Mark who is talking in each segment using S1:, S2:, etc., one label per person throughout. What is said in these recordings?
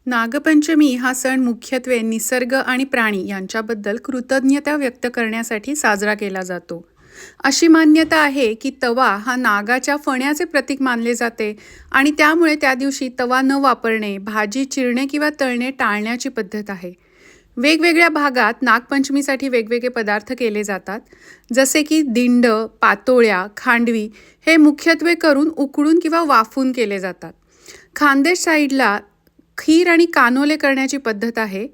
S1: नागपंचमी हा सण मुख्यत्वे निसर्ग आणि प्राणी यांच्याबद्दल कृतज्ञता व्यक्त करण्यासाठी साजरा केला जातो. अशी मान्यता आहे की तवा हा नागाच्या फण्याचे प्रतीक मानले जाते आणि त्यामुळे त्या दिवशी तवा न वापरणे, भाजी चिरणे किंवा तळणे टाळण्याची पद्धत आहे. वेगवेगळ्या भागात नागपंचमीसाठी वेगवेगळे पदार्थ केले जातात, जसे की दिंड, पातोळ्या, खांडवी हे मुख्यत्वे करून उकडून किंवा वाफून केले जातात. खानदेश साईडला खीर आणि कानोले करण्याची पद्धत आहे.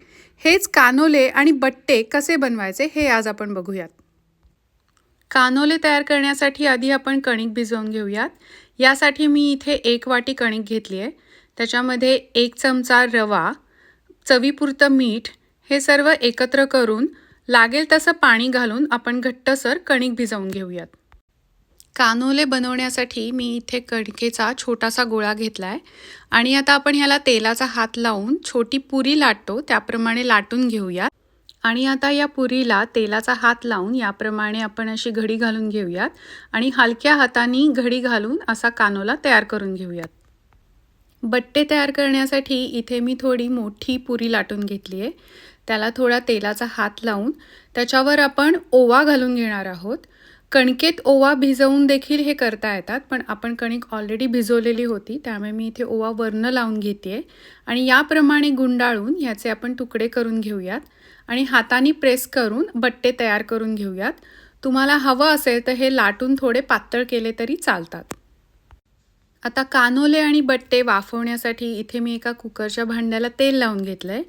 S1: हेच कानोले आणि बट्टे कसे बनवायचे हे आज आपण बघूयात. कानोले तयार करण्यासाठी आधी आपण कणिक भिजवून घेऊयात. यासाठी मी इथे 1 वाटी कणिक घेतली आहे. त्याच्यामध्ये 1 चमचा रवा, चवीपुरतं मीठ हे सर्व एकत्र करून लागेल तसं पाणी घालून आपण घट्टसर कणिक भिजवून घेऊयात. कानोले बनवण्यासाठी मी इथे कणकेचा छोटासा गोळा घेतला आहे आणि आता आपण ह्याला तेलाचा हात लावून छोटी पुरी लाटतो त्याप्रमाणे लाटून घेऊयात. आणि आता या पुरीला तेलाचा हात लावून याप्रमाणे आपण अशी घडी घालून घेऊयात आणि हलक्या हाताने घडी घालून असा कानोला तयार करून घेऊयात. बट्टे तयार करण्यासाठी इथे मी थोडी मोठी पुरी लाटून घेतली आहे. त्याला थोडा तेलाचा हात लावून त्याच्यावर आपण ओवा घालून घेणार आहोत. कणकेत ओवा भिजवून देखील हे करता येतात, पण आपण कणिक ऑलरेडी भिजवलेली होती त्यामुळे मी इथे ओवा वरनं लावून घेते आणि याप्रमाणे गुंडाळून ह्याचे आपण तुकडे करून घेऊयात आणि हाताने प्रेस करून बट्टे तयार करून घेऊयात. तुम्हाला हवं असेल तर हे लाटून थोडे पातळ केले तरी चालतात. आता कानोले आणि बट्टे वाफवण्यासाठी इथे मी एका कुकरच्या भांड्याला तेल लावून घेतलंय.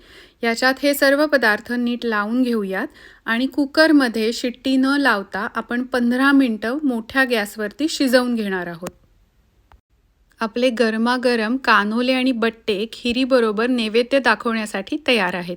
S1: याच्यात हे सर्व पदार्थ नीट लावून घेऊयात आणि कुकरमध्ये शिट्टी न लावता आपण 15 मिनिटं मोठ्या गॅसवरती शिजवून घेणार आहोत. आपले गरमागरम कानोले आणि बट्टे खिरीबरोबर नैवेद्य दाखवण्यासाठी तयार आहेत.